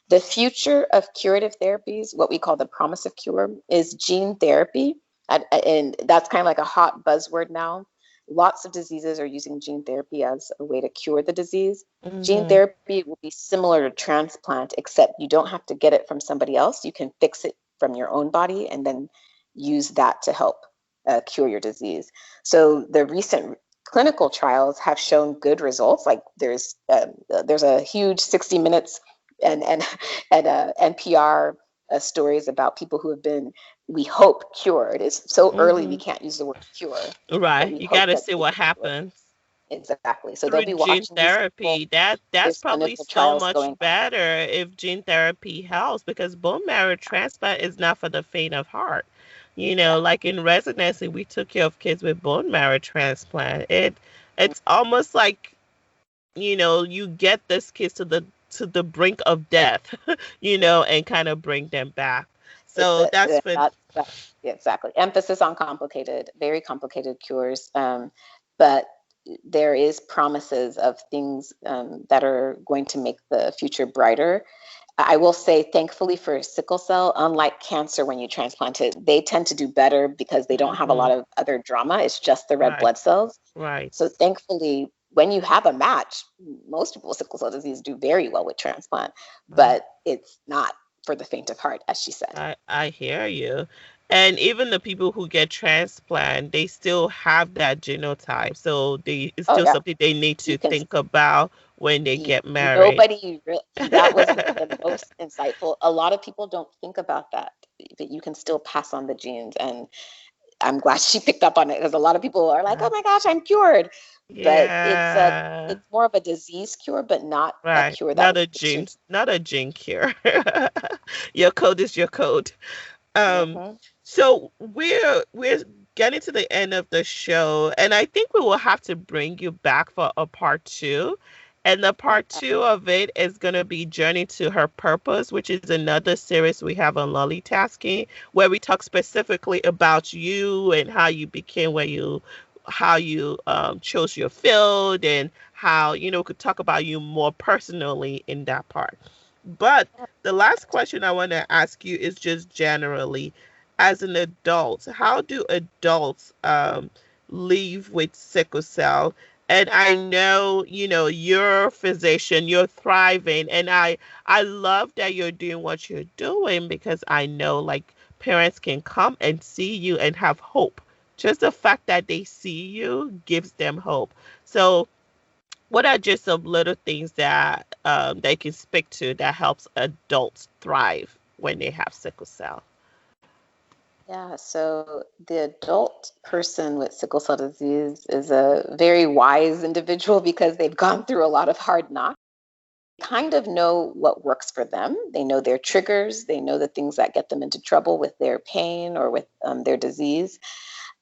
The future of curative therapies, what we call the promise of cure, is gene therapy. And that's kind of like a hot buzzword now. Lots of diseases are using gene therapy as a way to cure the disease. Gene Mhm. therapy will be similar to transplant, except you don't have to get it from somebody else. You can fix it from your own body and then use that to help cure your disease. So the recent clinical trials have shown good results. Like there's a huge 60 minutes and NPR stories about people who have been, we hope, cured. It's so early we Mhm. can't use the word cure, but Right. we You hope got to that see they've what been cured. happens Exactly. So they'll through be gene watching these people. therapy. That's There's probably clinical so trials much going on. better if gene therapy helps because bone marrow transplant is not for the faint of heart. Like in residency, we took care of kids with bone marrow transplant. It's almost like you get this kids to the brink of death, and kind of bring them back. It's So that's been yeah, exactly. Emphasis on complicated, very complicated cures, but there is promises of things that are going to make the future brighter. I will say, thankfully for sickle cell, unlike cancer, when you transplant it, they tend to do better because they don't have a hmm lot of other drama. It's just the red right, blood cells. right. So thankfully, when you have a match, most people with sickle cell disease do very well with transplant, Right. but it's not for the faint of heart, as she said. I hear you. And even the people who get transplant, they still have that genotype. So it's Oh still yeah, something they need you to can. think about when they get married. Nobody that was the most insightful. A lot of people don't think about that you can still pass on the genes, and I'm glad she picked up on it because a lot of people are like, "Oh my gosh, I'm cured," but Yeah. it's more of a disease cure, but not a Right. cure that Not will a fix your. gene cure. Your code is your code. Um, Mm-hmm. so we're getting to the end of the show, and I think we will have to bring you back for a part two. And the part two of it is going to be Journey to Her Purpose, which is another series we have on LollieTasking, where we talk specifically about you and how you became where you, how you chose your field, and how, could talk about you more personally in that part. But the last question I want to ask you is just generally, as an adult, how do adults live with sickle cell? And I know, you're a physician, you're thriving, and I love that you're doing what you're doing, because I know, like, parents can come and see you and have hope. Just the fact that they see you gives them hope. So what are just some little things that they can speak to that helps adults thrive when they have sickle cell? Yeah, so the adult person with sickle cell disease is a very wise individual because they've gone through a lot of hard knocks. They kind of know what works for them. They know their triggers. They know the things that get them into trouble with their pain or with their disease.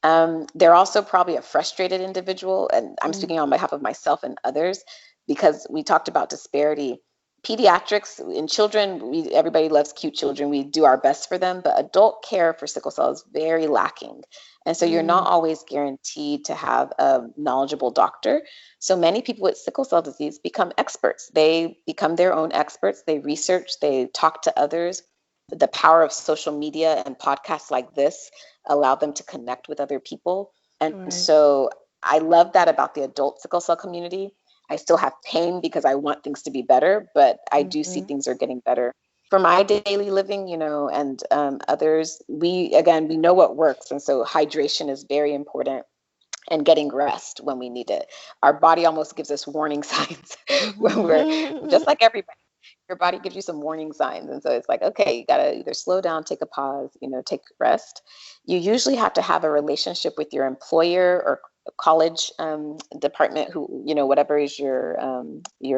They're also probably a frustrated individual, and I'm speaking on behalf of myself and others because we talked about disparity. Pediatrics in children, everybody loves cute children. We do our best for them, but adult care for sickle cell is very lacking. And so you're not always guaranteed to have a knowledgeable doctor. So many people with sickle cell disease become experts. They become their own experts. They research, they talk to others. The power of social media and podcasts like this allow them to connect with other people. And Right. so I love that about the adult sickle cell community. I still have pain because I want things to be better, but I do see things are getting better. For my daily living, and others, we know what works. And so hydration is very important, and getting rest when we need it. Our body almost gives us warning signs when we're just like everybody. Your body gives you some warning signs. And so it's like, okay, you got to either slow down, take a pause, take rest. You usually have to have a relationship with your employer or college department, who, whatever is your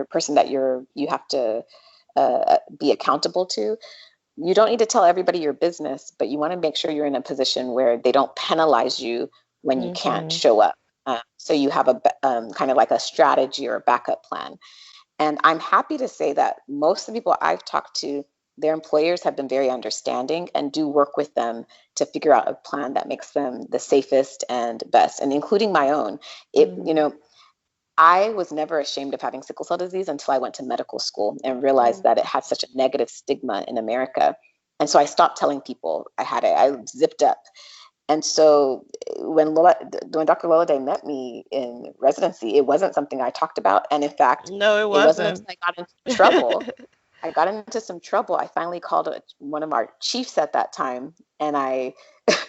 person that you have to be accountable to. You don't need to tell everybody your business, but you want to make sure you're in a position where they don't penalize you when you can't show up. So you have a kind of like a strategy or a backup plan. And I'm happy to say that most of the people I've talked to, their employers have been very understanding and do work with them to figure out a plan that makes them the safest and best, and including my own. I was never ashamed of having sickle cell disease until I went to medical school and realized that it had such a negative stigma in America. And so I stopped telling people I had it. I zipped up. And so when Dr. Lolade met me in residency, it wasn't something I talked about. And in fact, No, it wasn't until I got into trouble. I got into some trouble. I finally called one of our chiefs at that time, and I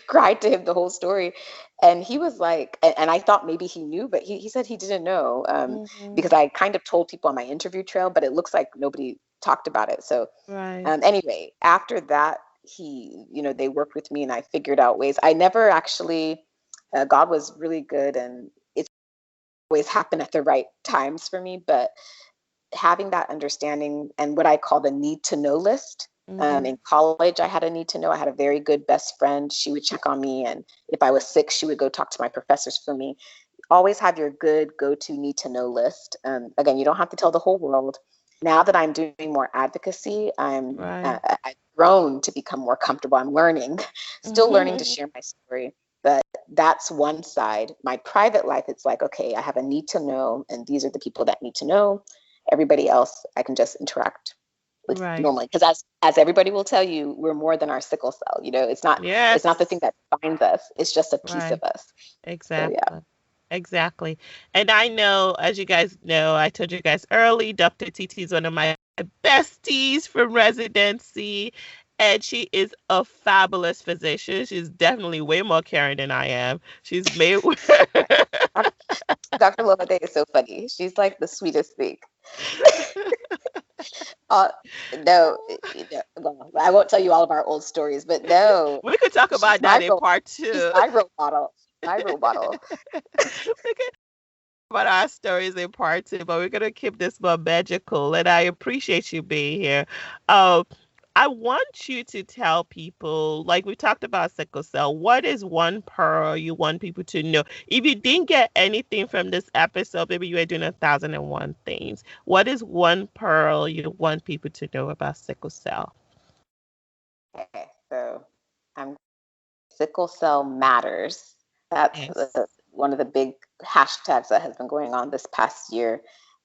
cried to him the whole story. And he was like, and I thought maybe he knew, but he said he didn't know, because I kind of told people on my interview trail, but it looks like nobody talked about it. So Right. Anyway, after that, they worked with me and I figured out ways. I never actually, God was really good, and it's always happened at the right times for me, but having that understanding and what I call the need to know list. In college, I had a need to know. I had a very good best friend. She would check on me, and if I was sick, she would go talk to my professors for me. Always have your good go-to need to know list. Again, you don't have to tell the whole world. Now that I'm doing more advocacy, Right. I've grown to become more comfortable. I'm learning, still learning to share my story. But that's one side. My private life, it's like, okay, I have a need to know, and these are the people that need to know. Everybody else, I can just interact with Right. normally, because as everybody will tell you, we're more than our sickle cell. It's not the thing Yes. that defines us. It's just a piece of Right. us. So yeah. Exactly. Exactly. And I know, as you guys know, I told you guys early, Dr. TT is one of my besties from residency, and she is a fabulous physician. She's definitely way more caring than I am. She's made. Dr. Lolade is so funny. She's like the sweetest thing. Uh, no, well, I won't tell you all of our old stories, but no, We could talk she's about my that in role. part She's two. my role model. My role model. We could about our stories in part two, but we're gonna keep this more magical. And I appreciate you being here. Um, I want you to tell people, like we talked about sickle cell, what is one pearl you want people to know? If you didn't get anything from this episode, maybe you were doing 1,001 things. What is one pearl you want people to know about sickle cell? Okay, so I'm sickle cell matters. That's Yes. one of the big hashtags that has been going on this past year.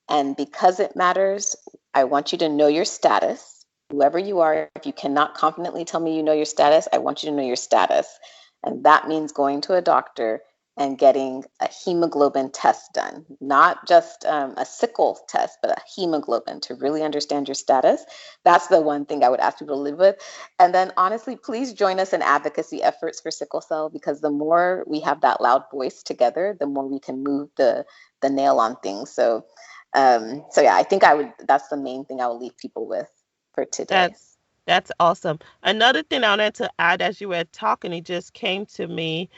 And because it matters, I want you to know your status. Whoever you are, if you cannot confidently tell me you know your status, I want you to know your status. And that means going to a doctor and getting a hemoglobin test done, not just a sickle test, but a hemoglobin to really understand your status. That's the one thing I would ask people to live with. And then honestly, please join us in advocacy efforts for sickle cell, because the more we have that loud voice together, the more we can move the nail on things. So yeah, I think that's the main thing I will leave people with for today. That's awesome. Another thing I wanted to add as you were talking, it just came to me.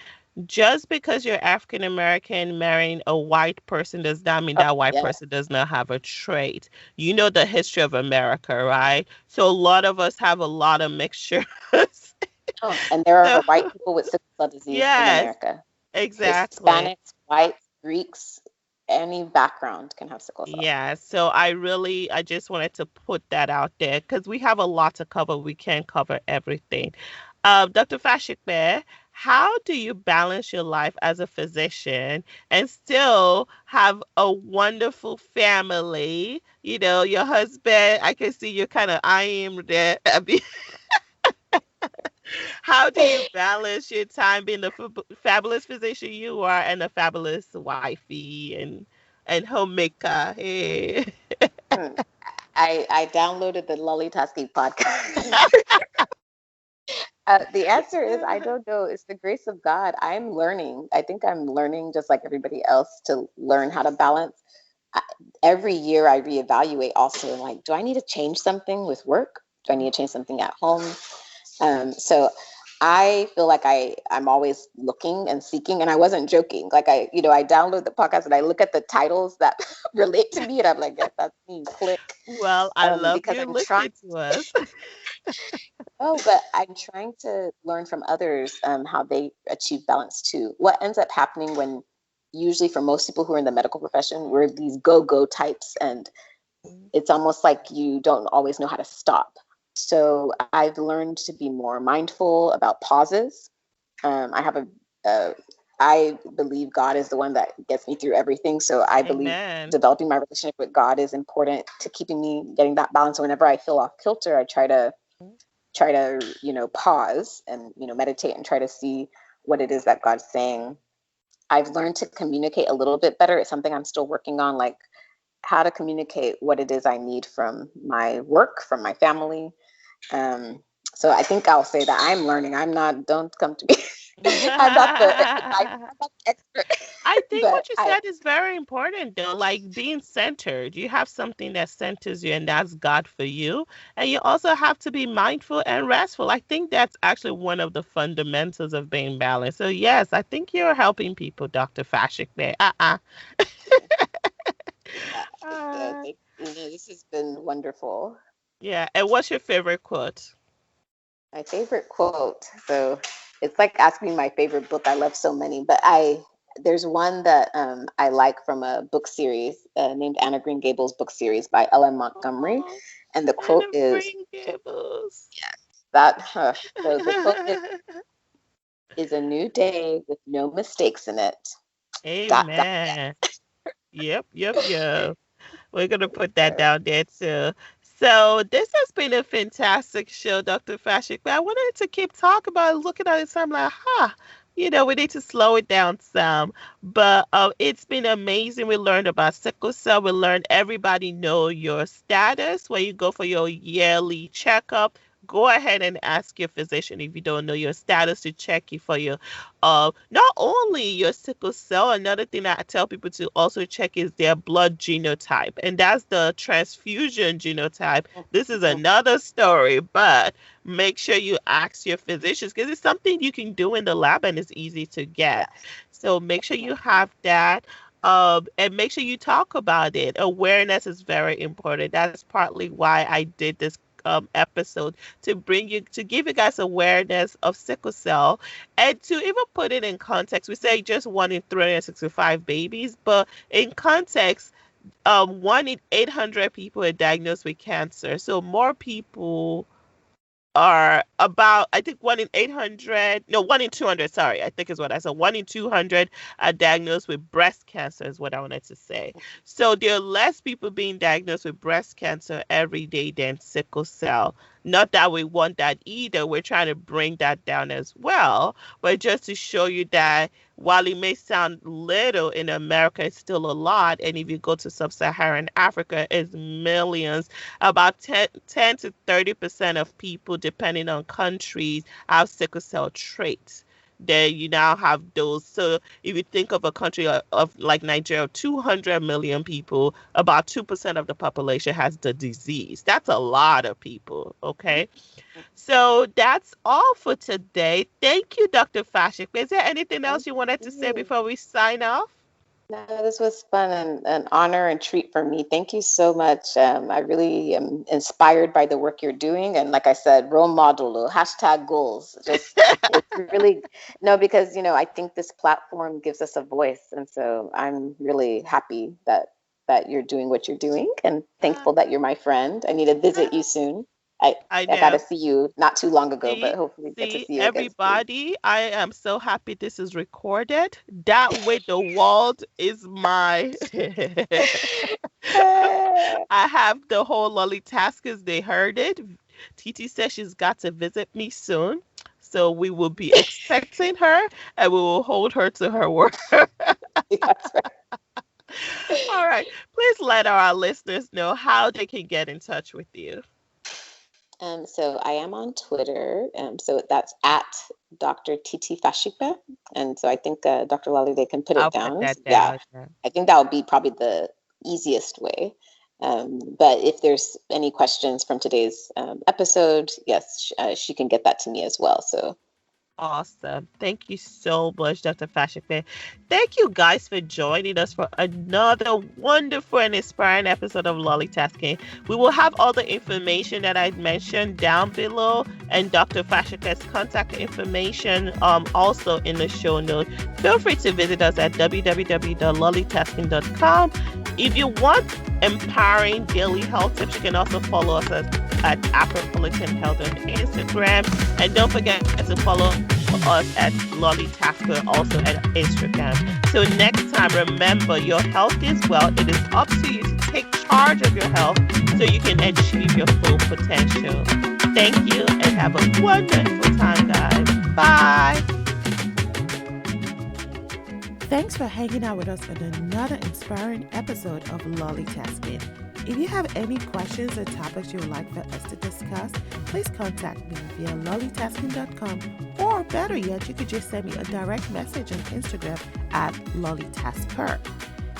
Just because you're African American marrying a white person does not mean Oh, that white yeah. person does not have a trait. You know the history of America, right? So a lot of us have a lot of mixtures. Oh, and there So, are white people with sickle cell disease in yes, America. exactly. Hispanics, whites, Greeks, any background can have sickle cell. Yeah, so I just wanted to put that out there because we have a lot to cover. We can't cover everything. Dr. Fasipe, how do you balance your life as a physician and still have a wonderful family? You know, your husband, I can see you kind of eyeing him there. How do you balance your time being the fabulous physician you are and a fabulous wifey and homemaker? Hey. Hmm. I downloaded the LollieTasking podcast. The answer is I don't know. It's the grace of God. I'm learning. I think I'm learning just like everybody else to learn how to balance. I, every year I reevaluate also, like, do I need to change something with work? Do I need to change something at home? So I feel like I'm always looking and seeking, and I wasn't joking. Like I download the podcast and I look at the titles that relate to me, and I'm like, yes, that's me. Click. Well, I love Because you I'm trying. looking to us. Oh, but I'm trying to learn from others how they achieve balance too. What ends up happening when, usually for most people who are in the medical profession, we're these go-go types, and it's almost like you don't always know how to stop. So I've learned to be more mindful about pauses. I have I believe God is the one that gets me through everything. So I believe Amen. developing my relationship with God is important to keeping me getting that balance. Whenever I feel off kilter, I try to pause and meditate and try to see what it is that God's saying. I've learned to communicate a little bit better. It's something I'm still working on, like how to communicate what it is I need from my work, from my family. um, so I think I'll say that I'm learning. Don't come to me. I'm not the expert. I think But what you said is very important, though, like being centered. You have something that centers you, and that's God for you. And you also have to be mindful and restful. I think that's actually one of the fundamentals of being balanced. So, yes, I think you're helping people, Dr. Fashik there. Uh, this has been wonderful. yeah. And what's your favorite quote? My favorite quote. So it's like asking my favorite book. I love so many, but there's one that I like from a book series named Anna Green Gables book series by Ellen Montgomery, Oh, and the Anna quote is Green Gables. that. So the quote is a new day with no mistakes in it. Dot dot. Amen. Yep. We're going to put that So, down there too. So this has been a fantastic show, Dr. Fashik. But I wanted to keep talking about it, looking at it. So I'm like, we need to slow it down some. But it's been amazing. We learned about sickle cell. We learned everybody know your status when you go for your yearly checkup. Go ahead and ask your physician if you don't know your status to check you for your not only your sickle cell. Another thing that I tell people to also check is their blood genotype, and that's the transfusion genotype. This is another story, but make sure you ask your physicians because it's something you can do in the lab and it's easy to get. yes. So make sure you have that. And make sure you talk about it. Awareness is very important. That's partly why I did this episode to give you guys awareness of sickle cell, and to even put it in context. We say just 1 in 365 babies, but in context, 1 in 800 people are diagnosed with cancer. So more people are about, I think 1 in 800, no, 1 in 200, sorry, I think is what I said. 1 in 200 are diagnosed with breast cancer, is what I wanted to say. So there are less people being diagnosed with breast cancer every day than sickle cell. Not that we want that either. We're trying to bring that down as well. But just to show you that while it may sound little in America, it's still a lot. And if you go to sub-Saharan Africa, it's millions. About 10 to 30% of people, depending on countries, have sickle cell traits. Then you now have those. So if you think of a country of like Nigeria, 200 million people, about 2% of the population has the disease. That's a lot of people, okay? So that's all for today. Thank you, Dr. Fasipe. Is there anything else you wanted to say before we sign off? No, this was fun and an honor and treat for me. Thank you so much. I really am inspired by the work you're doing. And like I said, role model, hashtag goals. Just it's really, no, because, I think this platform gives us a voice. And so I'm really happy that you're doing what you're doing, and thankful that you're my friend. I need to visit you soon. I got to see you not too long ago, but hopefully get to see you everybody again. I am so happy this is recorded. That way the world is my... I have the whole LollieTaskers, they heard it. Titi says she's got to visit me soon. So we will be expecting her, and we will hold her to her word. That's right. All right. Please let our listeners know how they can get in touch with you. So I am on Twitter. So that's at Dr. Titi Fasipe. And so I think Dr. Lollie, they can put it down. Put that down. Yeah. I think that would be probably the easiest way. But if there's any questions from today's episode, yes, she can get that to me as well. So awesome. Thank you so much, Dr. Fasipe. Thank you guys for joining us for another wonderful and inspiring episode of LollieTasking. We will have all the information that I mentioned down below, and Dr. Fasipe's contact information also in the show notes. Feel free to visit us at www.LollieTasking.com. If you want empowering daily health tips, you can also follow us at AfroPolitan Health on Instagram. And don't forget to follow us at LollieTasking also at Instagram. So next time, remember, your health is wealth. It is up to you to take charge of your health so you can achieve your full potential. Thank you, and have a wonderful time, guys. Bye. Thanks for hanging out with us on another inspiring episode of LollieTasking. If you have any questions or topics you would like for us to discuss, please contact me via LollieTasking.com, or better yet, you could just send me a direct message on Instagram at LollieTasker.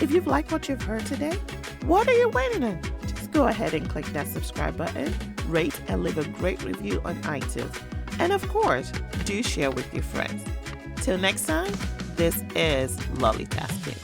If you've liked what you've heard today, what are you waiting on? Just go ahead and click that subscribe button, rate, and leave a great review on iTunes. And of course, do share with your friends. Till next time, this is LollieTasking.